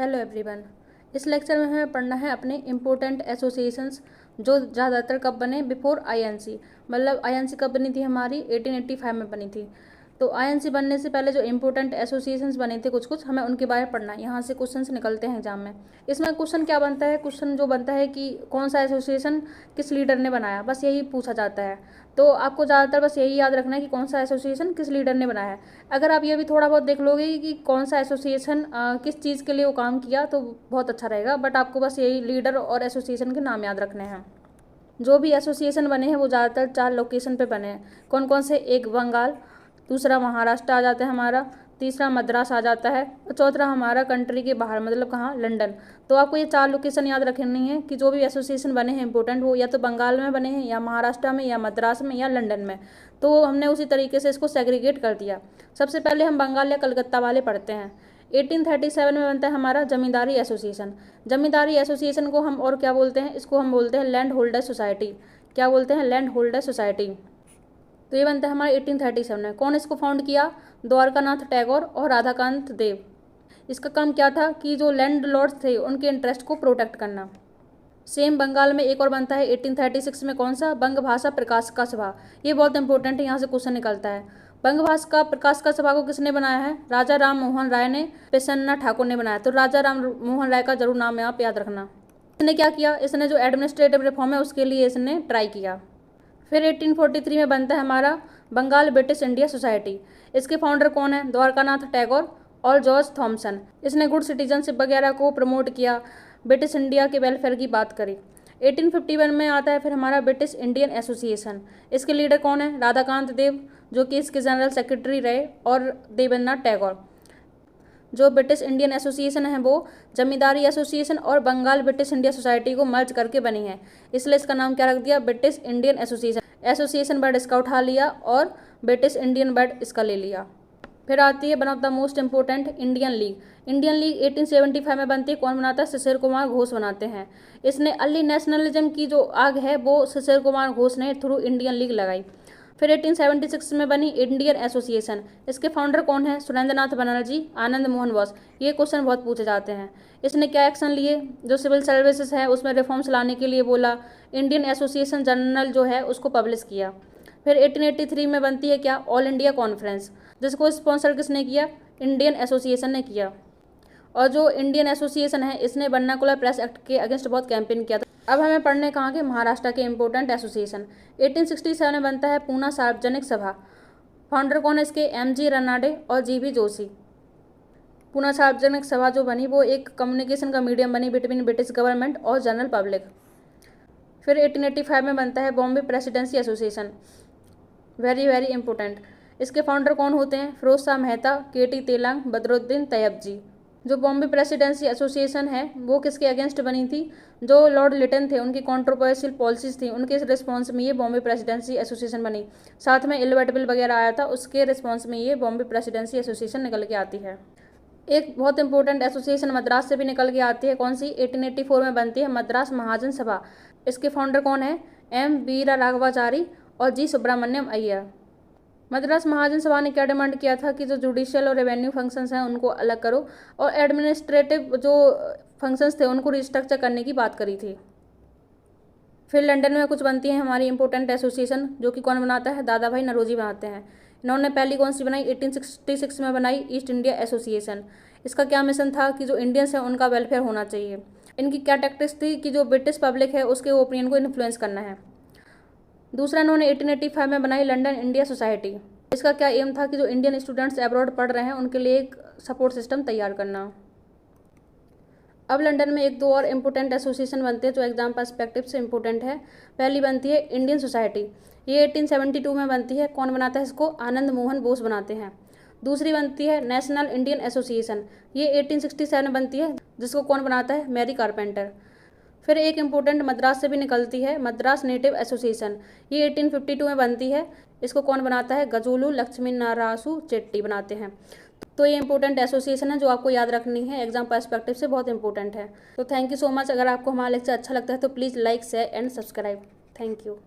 Hello everyone. इस lecture में हमें पढ़ना है अपने इम्पोर्टेंट एसोसिएशंस जो ज़्यादातर कब बने बिफोर आईएनसी। मतलब आईएनसी कब बनी थी हमारी 1885 में बनी थी। तो आईएनसी बनने से पहले जो इम्पोर्टेंट एसोसिएशंस बने थे कुछ कुछ हमें उनके बारे में पढ़ना है। यहाँ से क्वेश्चंस निकलते हैं एग्जाम में। इसमें क्वेश्चन क्या बनता है, क्वेश्चन जो बनता है कि कौन सा एसोसिएशन किस लीडर ने बनाया, बस यही पूछा जाता है। तो आपको ज़्यादातर बस यही याद रखना है कि कौन सा एसोसिएशन किस लीडर ने बनाया है। अगर आप ये भी थोड़ा बहुत देख लोगे कि कौन सा एसोसिएशन किस चीज़ के लिए वो काम किया तो बहुत अच्छा रहेगा। बट आपको बस यही लीडर और एसोसिएशन के नाम याद रखने हैं। जो भी एसोसिएशन बने हैं वो ज़्यादातर 4 लोकेशन पे बने हैं। कौन कौन से? एक बंगाल, दूसरा महाराष्ट्र आ जाता है हमारा, तीसरा मद्रास आ जाता है और चौथा हमारा कंट्री के बाहर, मतलब कहाँ? लंदन। तो आपको ये 4 लोकेशन याद रखनी है कि जो भी एसोसिएशन बने हैं इंपॉर्टेंट वो या तो बंगाल में बने हैं या महाराष्ट्र में या मद्रास में या लंदन में। तो हमने उसी तरीके से इसको सेग्रीगेट कर दिया। सबसे पहले हम बंगाल या कलकत्ता वाले पढ़ते हैं। 1837 में बनता है हमारा जमींदारी एसोसिएशन। जमींदारी एसोसिएशन को हम और क्या बोलते हैं? इसको हम बोलते हैं लैंड होल्डर सोसाइटी। क्या बोलते हैं? Land holder society. तो ये बनता है हमारा 1837 में। कौन इसको फाउंड किया? द्वारकानाथ टैगोर और राधाकांत देव। इसका काम क्या था कि जो लैंड लॉर्ड्स थे उनके इंटरेस्ट को प्रोटेक्ट करना। सेम बंगाल में एक और बनता है 1836 में। कौन सा? बंग भाषा प्रकाशिका सभा। ये बहुत इंपॉर्टेंट है, यहाँ से क्वेश्चन निकलता है। बंग भाषा प्रकाशिका सभा को किसने बनाया है? राजा राम मोहन राय ने, पेसन्ना ठाकुर ने बनाया। तो राजा राम मोहन राय का जरूर नाम आप याद रखना। इसने क्या किया? इसने जो एडमिनिस्ट्रेटिव रिफॉर्म है उसके लिए इसने ट्राई किया। फिर 1843 में बनता है हमारा बंगाल ब्रिटिश इंडिया सोसाइटी। इसके फाउंडर कौन है? द्वारकानाथ टैगोर और जॉर्ज थॉमसन। इसने गुड सिटीजनशिप वगैरह को प्रमोट किया, ब्रिटिश इंडिया के वेलफेयर की बात करी। 1851 में आता है फिर हमारा ब्रिटिश इंडियन एसोसिएशन। इसके लीडर कौन है? राधाकांत देव, जो कि इसके जनरल सेक्रेटरी रहे, और देवेंद्रनाथ टैगोर। जो ब्रिटिश इंडियन एसोसिएशन है वो जमींदारी एसोसिएशन और बंगाल ब्रिटिश इंडिया सोसाइटी को मर्ज करके बनी है, इसलिए इसका नाम क्या रख दिया? British Indian association. Association word इसका उठा लिया और ब्रिटिश इंडियन वर्ड इसका ले लिया। फिर आती है one of the most important Indian league. Indian league 1875 में बनती है। कौन बनाता है? शिशिर कुमार घोष बनाते हैं। इसने अर्ली नेशनलिज्म की जो आग है वो शिशिर कुमार घोष ने थ्रू इंडियन लीग लगाई। फिर 1876 में बनी इंडियन एसोसिएशन। इसके फाउंडर कौन है? सुरेंद्रनाथ बनर्जी, आनंद मोहन बोस। ये क्वेश्चन बहुत पूछे जाते हैं। इसने क्या एक्शन लिए? जो सिविल सर्विसेज है उसमें रिफॉर्म्स लाने के लिए बोला। इंडियन एसोसिएशन जर्नल जो है उसको पब्लिश किया। फिर 1883 में बनती है क्या? ऑल इंडिया कॉन्फ्रेंस, जिसको स्पॉन्सर किसने किया? इंडियन एसोसिएशन ने किया। और जो इंडियन एसोसिएशन है इसने वर्नाकुलर प्रेस एक्ट के अगेंस्ट बहुत कैंपेन किया था। अब हमें पढ़ने कहाँ के? महाराष्ट्र के इंपॉर्टेंट एसोसिएशन। 1867 में बनता है पूना सार्वजनिक सभा। फाउंडर कौन है इसके? एम.जी. रनाडे और जी.बी. जोशी। पूना सार्वजनिक सभा जो बनी वो एक कम्युनिकेशन का मीडियम बनी बिटवीन ब्रिटिश गवर्नमेंट और जनरल पब्लिक। फिर 1885 में बनता है Bombay presidency association. Very very important. इसके फाउंडर कौन होते हैं? फिरोज शाह मेहता, के.टी. तेलंग, बदरुद्दीन तैयबजी। जो बॉम्बे प्रेसिडेंसी एसोसिएशन है वो किसके अगेंस्ट बनी थी? जो लॉर्ड लिटन थे उनकी कंट्रोवर्शियल पॉलिसीज थी, उनके रिस्पॉन्स में ये बॉम्बे प्रेसिडेंसी एसोसिएशन बनी। साथ में इलबर्ट बिल वगैरह आया था, उसके रिस्पॉन्स में ये बॉम्बे प्रेसिडेंसी एसोसिएशन निकल के आती है। एक बहुत इंपॉर्टेंट एसोसिएशन मद्रास से भी निकल के आती है। कौन सी? 1884 में बनती है मद्रास महाजन सभा। इसके फाउंडर कौन है? एम वीरा राघवाचारी और जी सुब्रमण्यम अय्यर। मद्रास महाजन सभा ने क्या डिमांड किया था कि जो जुडिशियल और रेवेन्यू फंक्शंस हैं उनको अलग करो और एडमिनिस्ट्रेटिव जो फंक्शंस थे उनको रिस्ट्रक्चर करने की बात करी थी। फिर लंदन में कुछ बनती है हमारी इंपॉर्टेंट एसोसिएशन, जो कि कौन बनाता है? दादा भाई नौरोजी बनाते हैं। इन्होंने पहली कौन सी बनाई? 1866 में बनाई ईस्ट इंडिया एसोसिएशन। इसका क्या मिशन था कि जो इंडियंस हैं उनका वेलफेयर होना चाहिए। इनकी क्या टैक्टिक्स थी कि जो ब्रिटिश पब्लिक है उसके ओपिनियन को इन्फ्लुएंस करना है। दूसरा इन्होंने 1885 में बनाई लंदन इंडिया सोसाइटी। इसका क्या एम था कि जो इंडियन स्टूडेंट्स अब्रॉड पढ़ रहे हैं उनके लिए एक सपोर्ट सिस्टम तैयार करना। अब लंदन में एक दो और इम्पोर्टेंट एसोसिएशन बनते हैं जो एग्जाम पर्सपेक्टिव से इम्पोर्टेंट है। पहली बनती है इंडियन सोसाइटी। ये 1872 में बनती है। कौन बनाता है इसको? आनंद मोहन बोस बनाते हैं। दूसरी बनती है नेशनल इंडियन एसोसिएशन। ये 1867 में बनती है, जिसको कौन बनाता है? Mary Carpenter. फिर एक इम्पोर्टेंट मद्रास से भी निकलती है, मद्रास नेटिव एसोसिएशन। ये 1852 में बनती है। इसको कौन बनाता है? गजोलू लक्ष्मी नारासू चेट्टी बनाते हैं। तो ये इंपॉर्टेंट एसोसिएशन है जो आपको याद रखनी है, एग्जाम पर्सपेक्टिव से बहुत इंपॉर्टेंट है। तो थैंक यू सो मच। अगर आपको हमारा लेक्चर अच्छा लगता है तो please like share and subscribe. Thank you.